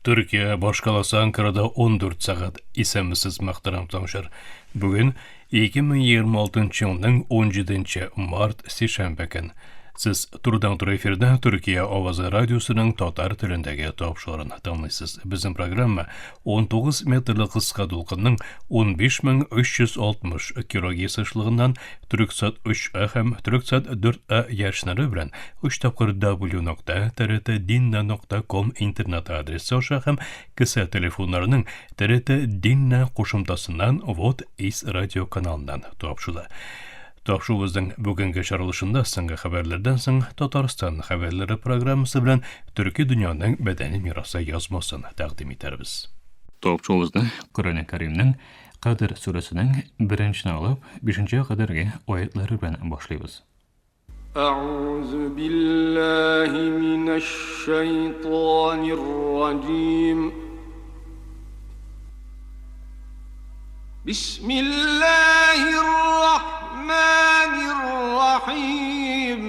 Türkiye башкаласы Анкарада 14 сағат исемсіз мақтарам тамшыр. Бүгін 2026 елның 17 март сишәмбе көн. Сіз турдан-тур эфирдә Türkiye Авазы радиосының татар телендәге тапшырыгын тыңлыйсыз. Безнең программа 19 метрлы кыска дулкынның 15360 килогерц ашлыгыннан Türksat 3 һәм Türksat 4 яшьнәре белән 3 тапкыр w.trt.dinna.com интернет адресы аша һәм кесә телефоннарының TRT Dinna кушымтасыннан вот ис радио каналыннан тапшыла. Тапшуыбыздың бүгінгі чаралышында соңгы хәбәрләрдән соң Татарстан хәбәрләре программасы белән Төрки дөньяның мәдәни мирасы язмасын тәкъдим итәрбез. Тапшуыбызны Коръән Кәримнең Кадр сүрәсенең 1-нче алып 5-нче кадәрге аятлары белән башлыйбыз. أعوذ بالله من الشيطان الرجيم بسم الله الرحمن الرحيم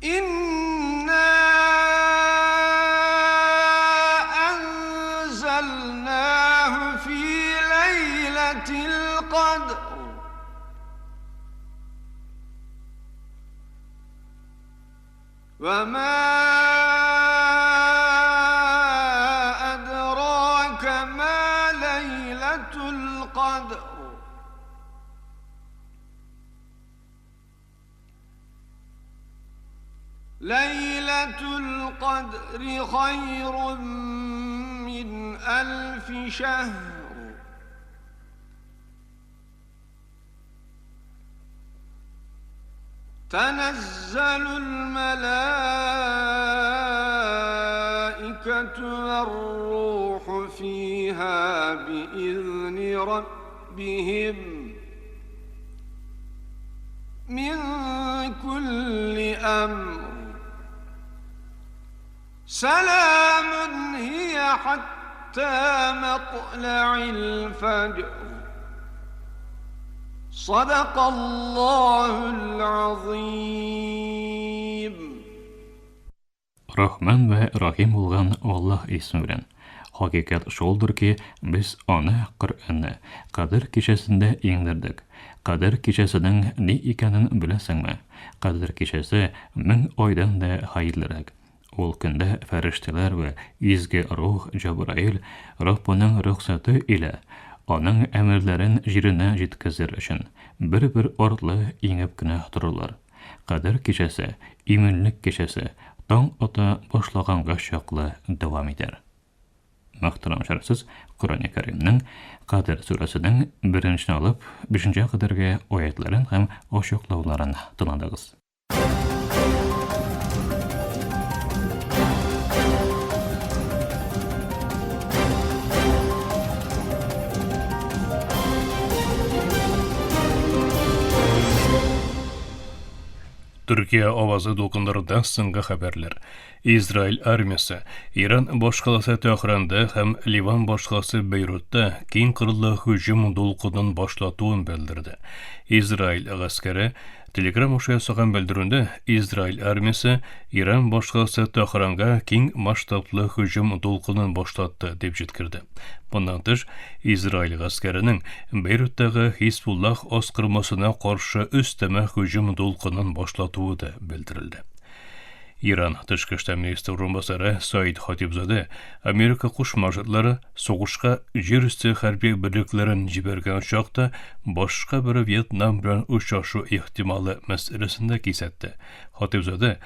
إنا أنزلناه في ليلة القدر وما أدراك ما ليلة القدر ليلة القدر خير من 1000 شهر تنزل الملائكة والروح فيها بإذن ربهم من كل أمر سلام هي حتى مطلع الفجر صدق الله العظيم. Рахман ва Рахим булган Аллаһ исеме белән. Хакыйкать шулдыр ки, без аны Коръәнне Кадр кичәсендә иңдердек. Кадр кичәсенең ни икәнен беләсеңме? Кадр кичәсе 1000 айдан да хәерлерәк. Ул көндә фәрештәләр ва изге рух Җабраил Раббының рөхсәте илә аның әмерләрен җиренә җиткезер өчен бер-бер артлы иңеп кенә торырлар. Кадр кичәсе, иминлек кичәсе таң ата башлаганга чаклы дәвам итәр. Мөхтәрәм шәрсез Коръән Кәримнең Кадр сүрәсенең 1-нче алып 5-нче кадәрге аятларын һәм ачыклауларын тыңладыгыз. Türkiye Авазы дулкынларында соңгы хәбәрләр. Израиль армиясе Иран башкаласы Тәһранда һәм Ливан башкаласы Бейрутта киң кырлы һөҗүм дулкынын башлатуын белдерде. Израиль гаскәре Telegram ошая саган белдерүндә Израиль армиясе Иран башкаласы Тәһранга киң масштаблы һөҗүм дулкынын башлатты дип җиткерде. Bundan тыш, Израиль гаскәренең Бейруттагы Хисбуллах аскырмасына каршы өстәмә һөҗүм дулкынын башлатуы да белдерелде. Иран тышкы эшләр министры урынбасары Саид Хатибзаде Америка Кушма Штатлары сугышка җир өсте хәрби берлекләрен җибәргән чакта башка бер Вьетнам белән учашу ихтималы мәсьәләсендә кисәтте. Хатибзаде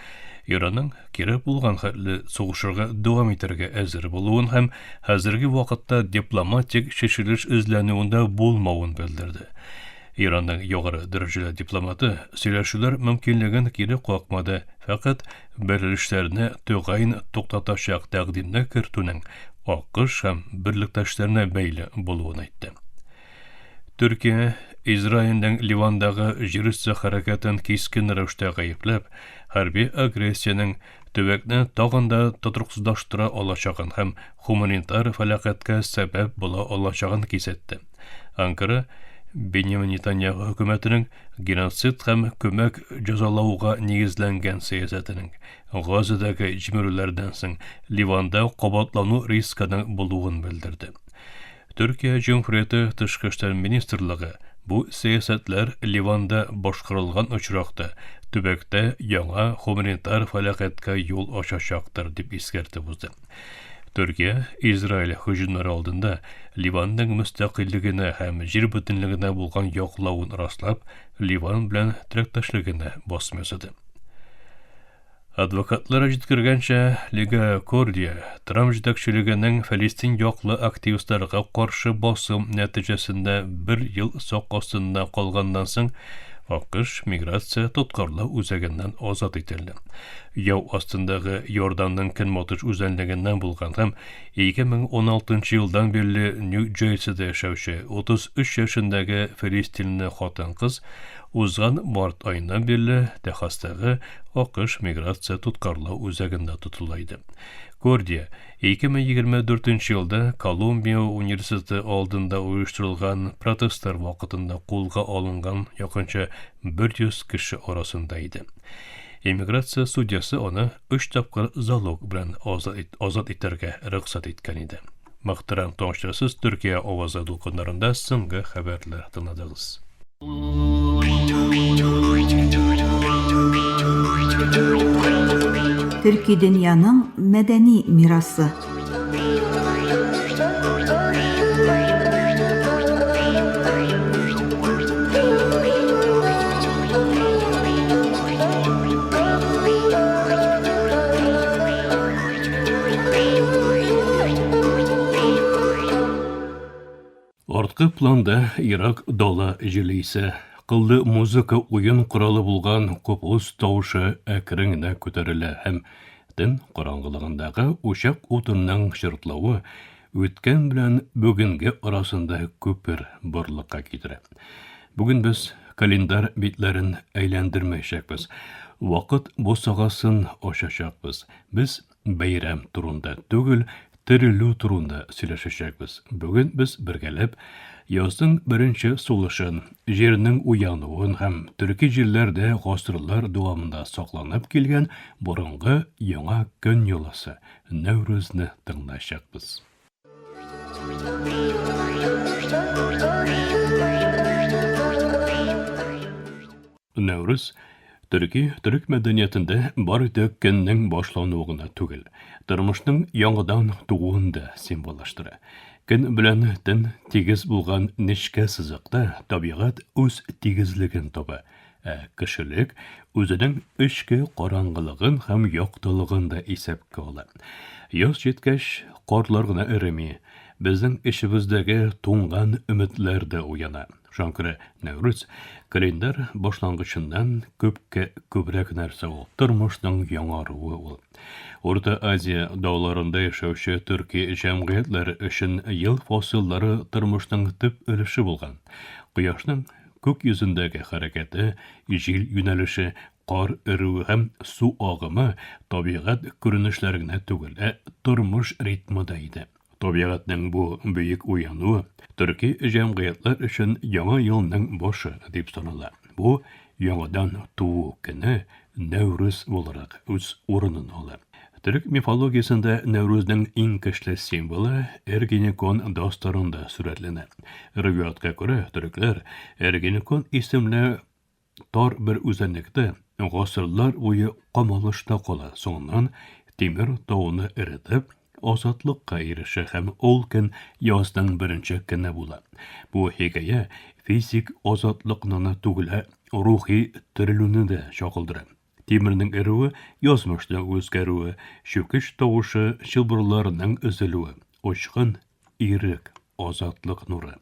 Иранның кире булган хәтле сугышырга дәвам итәргә әзер булуын һәм хәзерге вакытта дипломатик чишелеш эзләнүендә булмавын белдерде. Иранның югары дәрәҗәле дипломаты сөйләшүләр мөмкинлеген кире какмады, фақат берлешләрне төгәйн туктатачак тәкъдимне кертүнең АКШ һәм берлектәшләренә бәйле булуын әйтте. Türkiye, İsrail'den Livan'dagı jirüstü harekatın keskin rəvişdə гаепләп, hərbi agresiyanın төбәкне тагын да тотрыксыздаштыра алачагын һәм гуманитар фәлакәткә сәбәп була алачагын кисәтте. Анкара Беньямин Нетаньяху хөкүмәтенең геноцид һәм көмәк җәзалауга нигезләнгән сәясәтенең Газадагы җимерүләрдән соң Ливанда кабатлану рискының булуын белдерде. Төркия Җумһурияте Тышкы эшләр министрлыгы бу сәясәтләр Ливанда башкарылган очракта төбәктә яңа гуманитар фәлакәткә юл ачачактыр дип искәртеп узды. Төркия Израиль һөҗүмнәре алдында Ливанның мөстәкыйльлегенә һәм җир бөтенлегенә булган яклавын раслап, Ливан белән тирәктәшлегенә басым ясады. Адвокатлар җиткергәнчә, Лига Кордия Трамп җитәкчелегенең Фәлестин яклы активистларга каршы басым нәтиҗәсендә 1 ел сак астында калганнан соң АКШ миграция тоткарлау үзәгеннән азат ителде. Яу астындагы Йорданның көнбатыш үзәнлегеннән булган һәм 2016 елдан бирле Нью-Джерсида яшәүче 33 яшендәге фәлестинле хатын-кыз узган март аеннан бирле Техастагы АКШ миграция тоткарлау үзәгендә тотыла. Кордия 2024 елда Колумбия университеты алдында оештырылган протестлар вакытында кулга алынган якынча 100 кеше арасында иде. Иммиграция судьясы аны 3 тапкыр залог белән азат итәргә рөхсәт иткән иде. Мөхтәрәм тыңлаучылар, Төркия авазы дулкыннарында соңгы хәбәрләр тыңладыгыз. Төрки дөньяның мәдәни мирасы. Арткы планда Ирак дала җилисе кылды музыка уен коралы булган купус тавышы әкрен генә күтәрелә һәм төн караңгылыгындагы учак утының шыртлавы үткән белән бүгенге арасында күпер барлыкка китерә. Бүген без календар битләрен әйләндермәячәкбез. Вакыт бусагасын ачачакбыз. Без бәйрәм турында түгел, терелү турында сөйләшәчәкбез. Бүген без бергәләп Язның беренче сулышын, җирнең уянуын һәм төрки җирләрдә гасырлар дәвамында сакланып килгән борынгы яңа көн юласы Нәүрүзне тыңлаячакбыз. Нәүрүз төрек мәдәниятендә бары тик көннең башлануы гына түгел, тормышның яңадан тууын да символлаштыра. Көн белән төн тигез булган нечкә сызыкта табигать үз тигезлеген таба, кешелек үзенең эчке караңгылыгын һәм яктылыгын да исәпкә ала. Яз җиткәч, карлар гына эреми, безнең ичебездәге туңган өметләр дә уяна. Шаңкыры Нәүрүз календар башлангычыннан күбрәк нәрсә ул, тормышның яңаруы ул. Орта Азия дәүләрендә яшәүче төрки җәмгыятьләре өчен ел фасыллары тормышның төп өлеше булган. Кояшның күк йөзендәге хәрәкәте, җил юнәлеше, кар эруе һәм су агымы табигать күренешләренә түгел, тормыш ритмы да иде. Табигатьнең бу бөек уянуы төрки җәмгыятьләр өчен яңа елның башы дип санала. Бу яңадан туу көне Нәүрүз буларак үз урынын ала. Төрек мифологиясендә Нәүрүзнең иң көчле символы Эргенекон дастарында сурәтләнә. Риваятка күрә, төрекләр Эргенекон исемле тар бер үзәнлектә гасырлар буе камалышта кала. Соңыннан Тимер тауны эритеп азатлыкка ирешә һәм ул көн язның беренче көне була. Бу хикәя физик азатлыкны түгел, рухи терелүне дә чагылдыра. Тимернең эруе, язмышның үзгәрүе, чүкеш тавышы, чылбырларның өзелүе, очкын ирек, азатлык нуры.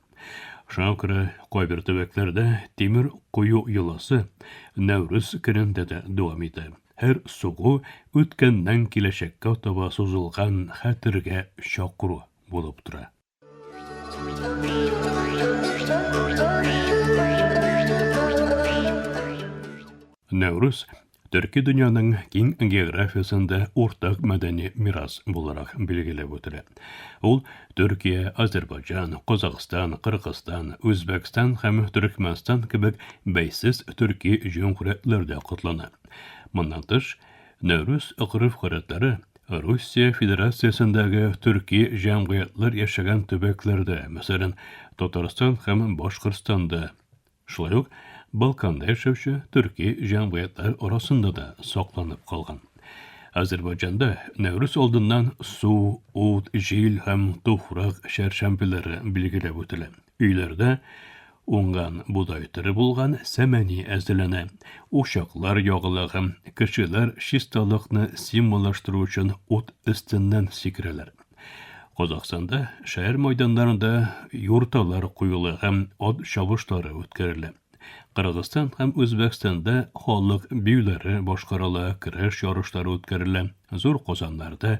Шуңа күрә кайбер төбәкләрдә Тимер кую йоласы Нәүрүз көнендә дә дәвам итә. Һәр сугу үткәннән киләчәккә таба сузылган хәтергә чакыру булып тора. Нәүрүз Төрки дөньяның киң географиясында уртак мәдәни мирас буларак билгеләп үтелә. Ул Төркия, Азербайҗан, Казакъстан, Кыргызстан, Үзбәкстан һәм Төркмәнстан кебек бәйсез төрки җумһуриятләрдә катлана. Моннан тыш, Нәүрүз гырыф-гадәтләре Русия Федерациясендәге төрки җәмгыятьләр яшәгән төбәкләрдә, мәсәлән, Татарстан һәм Башкортстанда, шулай ук Балканда яшәүче төрки җәмгыятьләр арасында да сакланып калган. Азербайҗанда Нәүрүз алдыннан су, ут, җил һәм туфрак шәршәмбеләре билгеләп үтелә. Өйләрдә уңган будай түрі булган сәмәни әзерләнә. Ушаклар ягыла һәм кешеләр чисталыкны символлаштыру өчен ут өстеннән сикерәләр. Казакъстанда шәһәр мәйданнарында юрталар куела һәм ат чабышлары үткәрелә. Кыргызстан һәм Үзбәкстанда халык биюләре башкарыла, көрәш ярышлары үткәрелә, зур казаннарда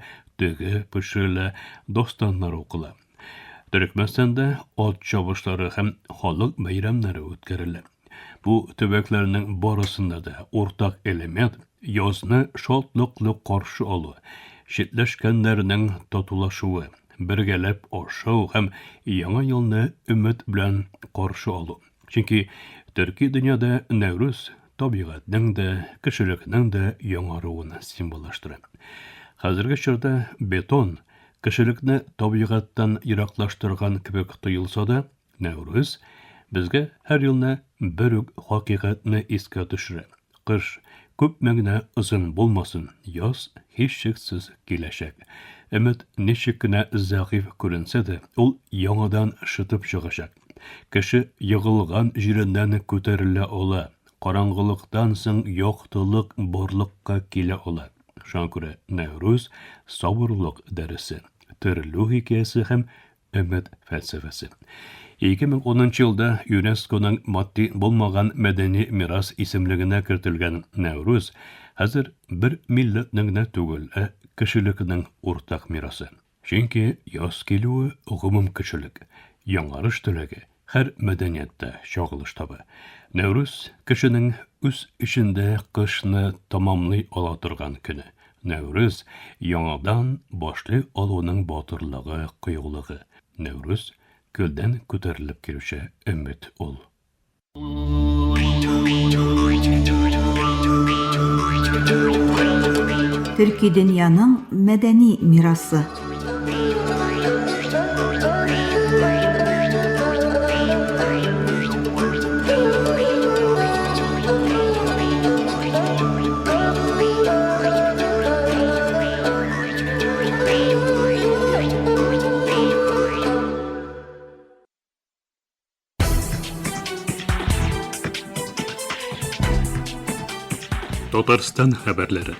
төге пешерелә, достаннар укыла. Төркмәнстанда ат чабышлары һәм халык бәйрәмнәре үткәрелә. Бу төбәкләрнең барысында да уртак элемент язны шатлыклы каршы алу, читләшкәннәрнең татулашуы, бергәләп ашау һәм яңа елны өмет белән каршы алу. Чөнки төрки дөньяда Нәүрүз табигатьнең дә, кешелекнең дә яңаруын символлаштыра. Хәзерге чорда бетон кешелекне табигаттан ераклаштырган кебек тоелса да, Нәүрүз безгә һәр елны бер үк хакыйкатьне искә төшерә. Кыш күп мәгънә озын булмасын, яз һичшиксез киләчәк. Өмет ничек кенә зәгыйф күренсә дә, ул яңадан шытып чыгачак. Кеше йыгылган җиреннән күтәрелә ала. Караңгылыктан соң яктылык барлыкка килә ала. Шуңа күрә Нәүрүз сабырлык дәресе, терелү хикәясе һәм өмет фәлсәфәсе. 2010 елда ЮНЕСКОның матди булмаган мәдәни мирас исемлегенә кертелгән Нәүрүз хәзер бер милләтнең генә түгел, кешелекнең уртак мирасы. Чөнки яз килүе гомум кешелек, яңарыш теләге һәр мәдәниятта чагылыш таба. Нәүрүз кешенең үз эчендә кышны тамамлый ала торган көне. Нәүрүз яңадан башлый алуның батырлыгы, кыюлыгы. Нәүрүз көлдән күтәрелеп килүче өмет ул. Төрки дөньяның мәдәни мирасы. Татарстан хәбәрләре.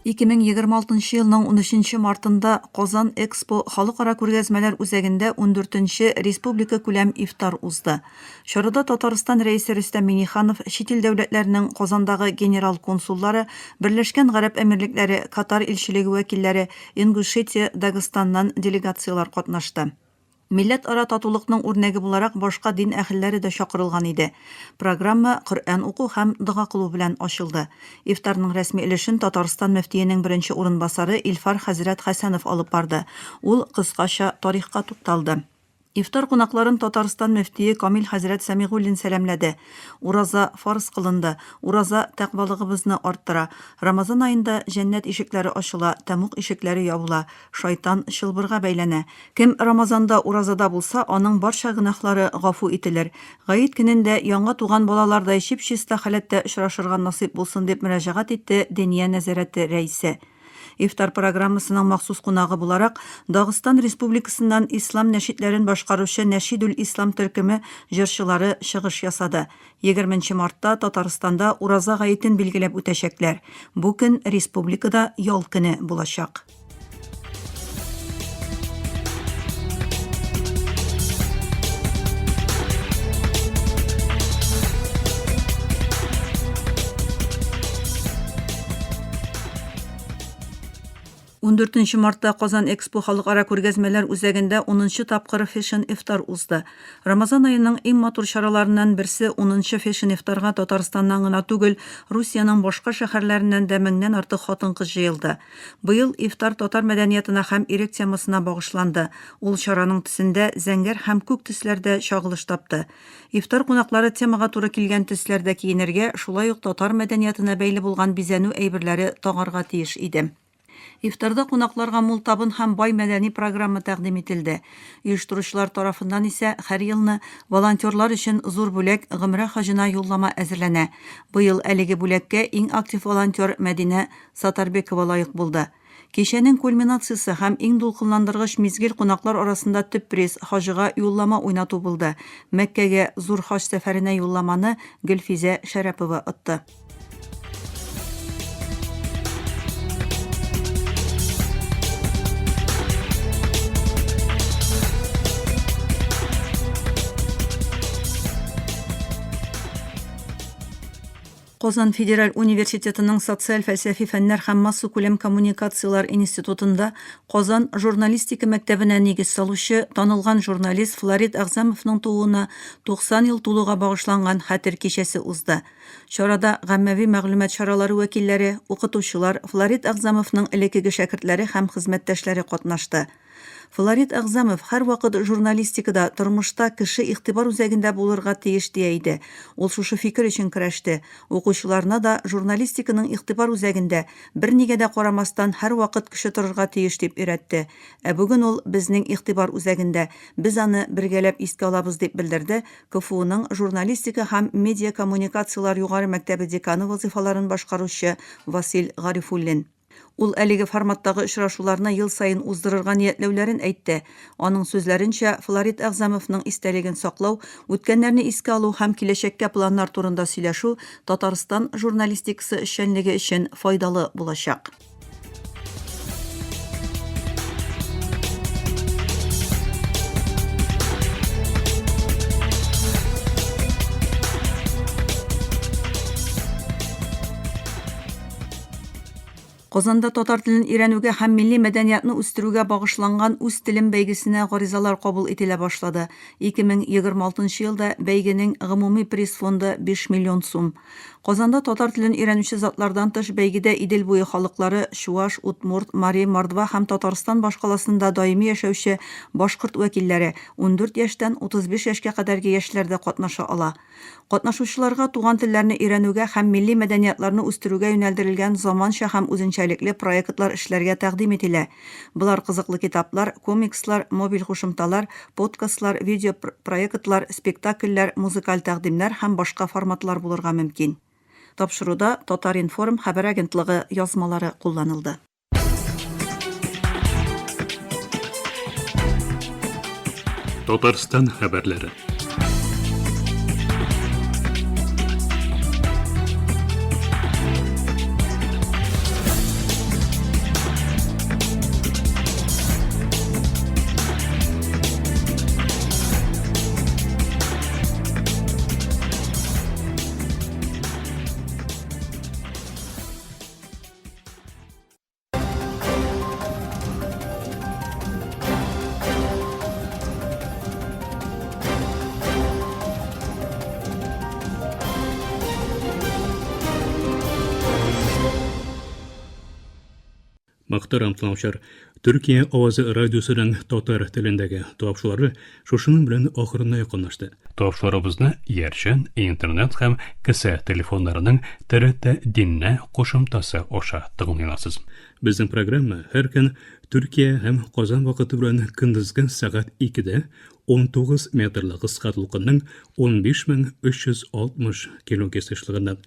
Икең 26 елның 13 мартында Казан Экспо халыкара күргәзмәләр үзәгендә 14-нче республика күләм ифтар узды. Чарада Татарстан рәисе Рөстәм Миңнеханов, чит ил дәүләтләренең Казандагы генерал консуллары, Берләшкән Гарәп Әмирлекләре, Катар илчелеге вәкилләре, Ингушетия, Дагыстаннан делегациялар катнашты. Милләт-ара татулыкның үрнәге буларак башка дин әһелләре дә чакырылган иде. Программа Коръән уку һәм дуга кылу белән ачылды. Ифтарның рәсми өлешен Татарстан мөфтиенең беренче урынбасары Илфар хәзрәт Хәсәнов алып барды. Ул кыскача тарихка тукталды. Ифтар кунакларын Татарстан мөфтие Камил хәзрәт Сәмигуллин сәламләде. Ураза фарыз кылынды. Ураза тәкъвалыгыбызны арттыра. Рамазан аенда җәннәт ишекләре ачыла, тәмук ишекләре ябыла, шайтан чылбырга бәйләнә. Кем Рамазанда уразада булса, аның барча гынахлары гафу ителер. Гаит көнендә яңа туган балалардай чип-чиста халәттә очрашырга насыйп булсын дип мөрәҗәгать итте Дения нәзарәте рәисе. Ифтар программасының махсус кунагы буларак Дагыстан Республикасыннан ислам нәшидләрен башкаручы Нәшидүл Ислам төркеме җырчылары чыгыш ясады. 20 мартта Татарстанда ураза гаетен билгеләп үтәчәкләр. Бу көн республикада ял көне булачак. 14 мартта Казан Экспо халыкара күргәзмәләр үзәгендә 10-нчы тапкыр Fashion Iftar узды. Рамазан айының иң матур чараларыннан берсе 10-нчы Fashion Iftarга Татарстаннан гына түгел, Русияның башка шәһәрләреннән дә меңнән артык хатын-кыз җыелды. Быел ифтар татар мәдәниятына һәм ирек темасына багышланды. Ул чараның төсендә зәңгәр һәм күк төсләрдә чагылыш тапты. Ифтар кунаклары темага туры килгән төсләрдә киенергә, шулай ук татар мәдәниятына бәйле булган бизәнү әйберләре тагырга тиеш иде. Ифтарда кунакларга мул табын һәм бай мәдәни программа тәкъдим ителде. Оештыручылар тарафыннан исә һәр елны волонтерлар өчен зур бүләк гомрә хаҗына юллама әзерләнә. Быел әлеге бүләккә иң актив волонтер Мәдинә Сатарбекова лаек булды. Кичәнең кульминациясе һәм иң дулкынландыргыч мизгел кунаклар арасында төп приз хаҗыга юллама уйнату булды. Мәккәгә зур хаҗ сәфәренә юлламаны Гөлфизә Шәрәпова отты. Казан Федераль университетының социаль фәлсәфи фәннәр һәм массу күләм коммуникациялар институтында Казан журналистика мәктәбенә нигез салучы танылган журналист Флорид Әгъзәмовның тууына 90 ел тулуга багышланган хәтер кичәсе узды. Чарада гаммәви мәгълүмат чаралары вәкилләре, укытучылар, Флорид Әгъзәмовның элеккеге шәкертләре һәм хезмәттәшләре катнашты. Флорид Әгъзәмов һәр вакыт журналистикада, тормышта кеше игътибар үзәгендә булырга тиеш дия иде. Ул шушы фикер өчен көрәште. Укучыларына да журналистиканың игътибар үзәгендә бернигә дә карамастан һәр вакыт кеше торырга тиеш дип өйрәтте. Бүген ул безнең игътибар үзәгендә, без аны бергәләп искә алабыз дип белдерде КФУның журналистика һәм медиа коммуникациялар югары мәктәбе деканы вазифаларын башкаручы Васил Гарифуллин. Ул әлеге форматтагы очрашуларны ел сайын уздырырга ниятләүләрен әйтте. Аның сүзләренчә, Флорид Әгъзәмовның истәлеген саклау, үткәннәрне искә алу һәм киләчәккә планнар турында сөйләшү Татарстан журналистикасы эшчәнлеге өчен файдалы булачак. Казанда татар телен өйрәнүгә һәм милли мәдәниятны үстерүгә багышланган үз телем бәйгесенә гаризалар кабул ителә башлады. 2026 елда бәйгенең гомуми приз фонды 5 миллион сум. Казанда татар телен өйрәнүче затлардан тыш бәйгедә Идел буе халыклары Чуаш, Удмурт, Мари, Мордва һәм Татарстан башкаласында даими яшәүче башкорт вәкилләре 14 яшьтән 35 яшькә кадәрге яшьләрдә катнаша ала. Катнашучыларга туган телләрне өйрәнүгә һәм милли мәдәниятларны үстерүгә юнәлдерелгән заманча һәм үзенчәлекле проектлар эшләргә тәкъдим ителә. Булар кызыклы китаплар, комикслар, мобиль кушымталар, подкастлар, видео проектлар, спектакльләр, музыкаль тәкъдимнәр һәм башка форматлар булырга мөмкин. Тапшыруда Татаринформ хәбәр агентлыгы язмалары кулланылды. Татарстан хәбәрләре. Мактарам тыңлаучылар, Төркия авазы радиосының татар телендәге тапшырулары шушының белән ахырына якынлашты. Тапшыруларыбызны Яршан, интернет һәм кесә телефоннарының ТРТ динне кушымтасы аша тыңлыйсыз. Безнең программа һәр көн Төркия һәм Казан вакыты белән көндезге сәгать 2дә 19 метрлы кыска толкынның 15360 килогерц эшлегендә.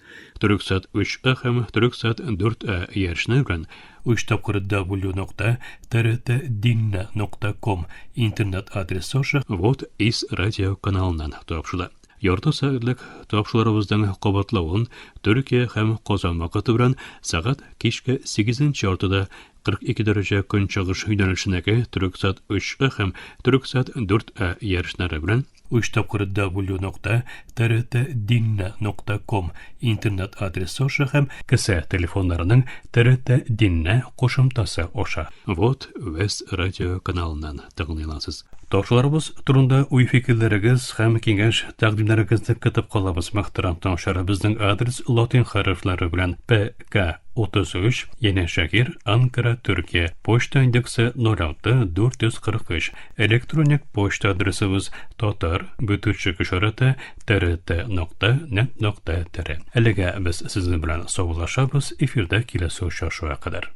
Төрксат 3А һәм Төрксат 4А Яршны белән www.trtdinne.com интернет адресы аша вот из радио каналыннан тапшыла. Ярты сәгатьлек тапшыруларыбыздан кабатлавын Төркия һәм Казан вакыты белән сәгать кичке 8 артыда 42 дәрәҗә көнчыгыш юнәлешенәге Түрксат 3 һәм Түрксат 4 ярышлары белән 3 тапкыр w.trtdinna.com интернет адресы аша һәм кесә телефоннарының TRT Dinna кушымтасы аша. Вот Вест радио каналыннан тыңлыйларсыз. Ташларыбыз турында уй-фикерләрегез һәм киңәш тәкъдимнәрегезне көтеп калабыз. Мөхтәрәм тыңлаучылар, безнең адрес латин хәрефләре белән PK33, Яне Шакир, Анкара, Төркия. Почта индексы 06443. Электроник почта адресыбыз tatar@trt.net.tr. Әлегә без сезнең белән саулашабыз. Эфирдә киләсе очрашуга кадәр.